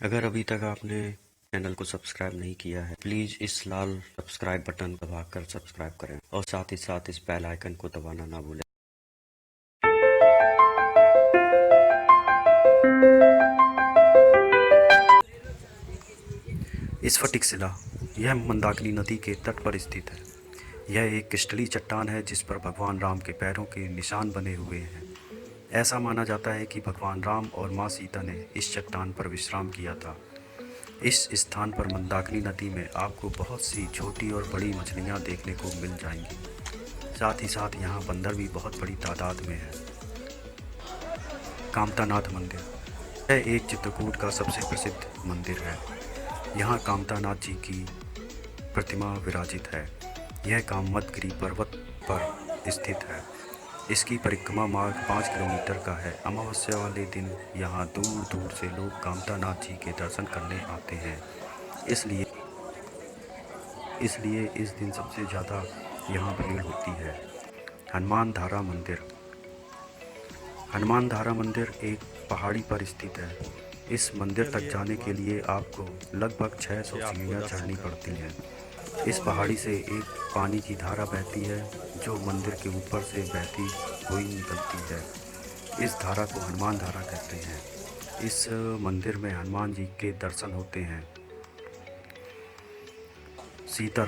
अगर अभी तक आपने चैनल को सब्सक्राइब नहीं किया है, प्लीज़ इस लाल सब्सक्राइब बटन दबाकर सब्सक्राइब करें और साथ ही साथ इस बेल आइकन को दबाना ना भूलें। स्फटिकशिला यह मंदाकिनी नदी के तट पर स्थित है। यह एक क्रिस्टलीय चट्टान है जिस पर भगवान राम के पैरों के निशान बने हुए हैं। ऐसा माना जाता है कि भगवान राम और माँ सीता ने इस चट्टान पर विश्राम किया था। इस स्थान पर मंदाकिनी नदी में आपको बहुत सी छोटी और बड़ी मछलियाँ देखने को मिल जाएंगी। साथ ही साथ यहाँ बंदर भी बहुत बड़ी तादाद में है। कामतानाथ मंदिर यह एक चित्रकूट का सबसे प्रसिद्ध मंदिर है। यहाँ कामतानाथ जी की प्रतिमा विराजित है। यह कामतगिरी पर्वत पर स्थित है। इसकी परिक्रमा मार्ग 5 किलोमीटर का है। अमावस्या वाले दिन यहाँ दूर दूर से लोग कामतानाथ जी के दर्शन करने आते हैं। इसलिए इस दिन सबसे ज़्यादा यहाँ भीड़ होती है। हनुमान धारा मंदिर हनुमान धारा मंदिर एक पहाड़ी पर स्थित है। इस मंदिर तक जाने के लिए आपको लगभग 600 सीढ़ियाँ चढ़नी पड़ती हैं। इस पहाड़ी से एक पानी की धारा बहती है जो मंदिर के ऊपर से बहती हुई निकलती है। इस धारा को हनुमान धारा कहते हैं। इस मंदिर में हनुमान जी के दर्शन होते हैं। सीता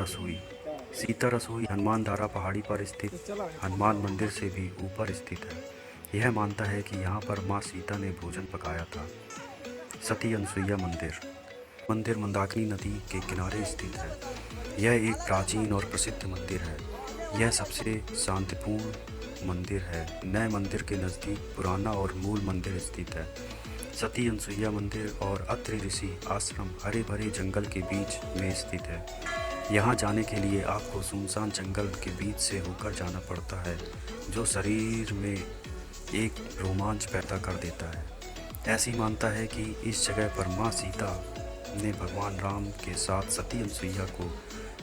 रसोई हनुमान धारा पहाड़ी पर स्थित हनुमान मंदिर से भी ऊपर स्थित है। यह मानता है कि यहाँ पर माँ सीता ने भोजन पकाया था। सती अनसुईया मंदिर मंदाकिनी नदी के किनारे स्थित है। यह एक प्राचीन और प्रसिद्ध मंदिर है। यह सबसे शांतिपूर्ण मंदिर है। नए मंदिर के नज़दीक पुराना और मूल मंदिर स्थित है। सती अनसुईया मंदिर और अत्रि ऋषि आश्रम हरे भरे जंगल के बीच में स्थित है। यहाँ जाने के लिए आपको सुनसान जंगल के बीच से होकर जाना पड़ता है, जो शरीर में एक रोमांच पैदा कर देता है। ऐसी मानता है कि इस जगह पर माँ सीता ने भगवान राम के साथ सती अनसुईया को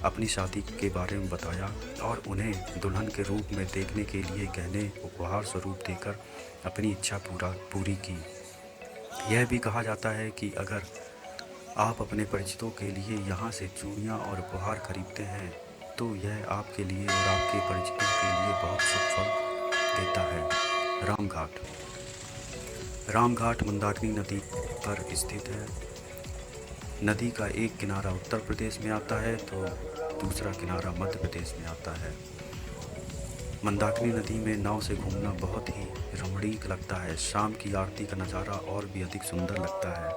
अपनी शादी के बारे में बताया और उन्हें दुल्हन के रूप में देखने के लिए गहने उपहार स्वरूप देकर अपनी इच्छा पूरी की। यह भी कहा जाता है कि अगर आप अपने परिचितों के लिए यहाँ से चूड़ियाँ और उपहार खरीदते हैं तो यह आपके लिए और आपके परिचितों के लिए बहुत शुभ फल देता है। रामघाट मंदाकिनी नदी पर स्थित है। नदी का एक किनारा उत्तर प्रदेश में आता है तो दूसरा किनारा मध्य प्रदेश में आता है। मंदाकिनी नदी में नाव से घूमना बहुत ही रमणीक लगता है। शाम की आरती का नज़ारा और भी अधिक सुंदर लगता है।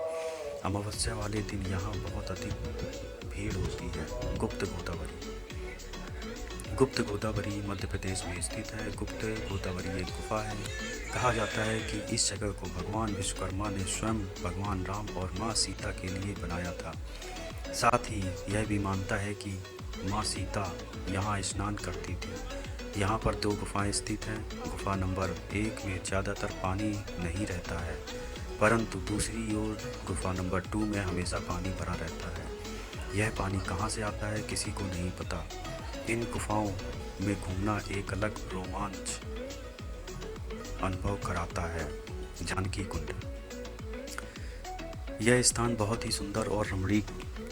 अमावस्या वाले दिन यहाँ बहुत अधिक भीड़ होती है। गुप्त गोदावरी मध्य प्रदेश में स्थित है। गुप्त गोदावरी एक गुफा है। कहा जाता है कि इस जगह को भगवान विश्वकर्मा ने स्वयं भगवान राम और माँ सीता के लिए बनाया था। साथ ही यह भी मानता है कि माँ सीता यहाँ स्नान करती थी। यहाँ पर 2 गुफाएं स्थित हैं। गुफा नंबर 1 में ज़्यादातर पानी नहीं रहता है, परंतु दूसरी ओर गुफा नंबर 2 में हमेशा पानी भरा रहता है। यह पानी कहाँ से आता है किसी को नहीं पता। इन गुफाओं में घूमना एक अलग रोमांच अनुभव कराता है। जानकी कुंड यह स्थान बहुत ही सुंदर और रमणीक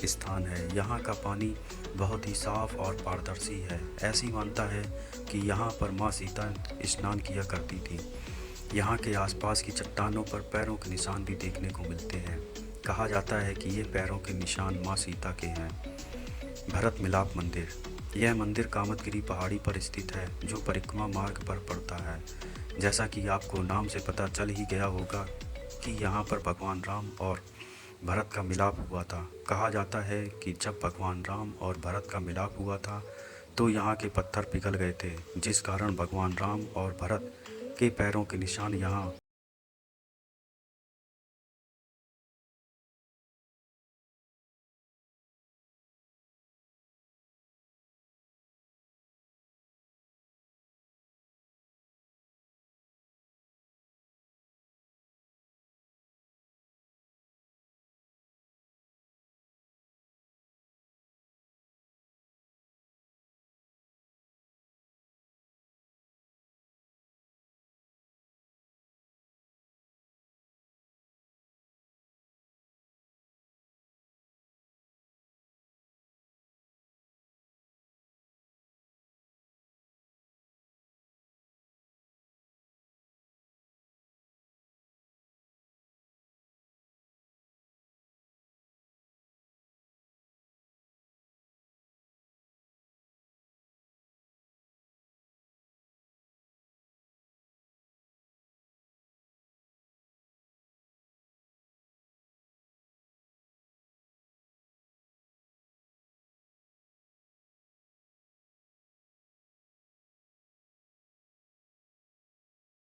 स्थान है। यहाँ का पानी बहुत ही साफ और पारदर्शी है। ऐसी मानता है कि यहाँ पर माँ सीता स्नान किया करती थी। यहाँ के आसपास की चट्टानों पर पैरों के निशान भी देखने को मिलते हैं। कहा जाता है कि ये पैरों के निशान माँ सीता के हैं। भरत मिलाप मंदिर यह मंदिर कामतगिरी पहाड़ी पर स्थित है, जो परिक्रमा मार्ग पर पड़ता है। जैसा कि आपको नाम से पता चल ही गया होगा कि यहाँ पर भगवान राम और भरत का मिलाप हुआ था। कहा जाता है कि जब भगवान राम और भरत का मिलाप हुआ था तो यहाँ के पत्थर पिघल गए थे, जिस कारण भगवान राम और भरत के पैरों के निशान यहाँ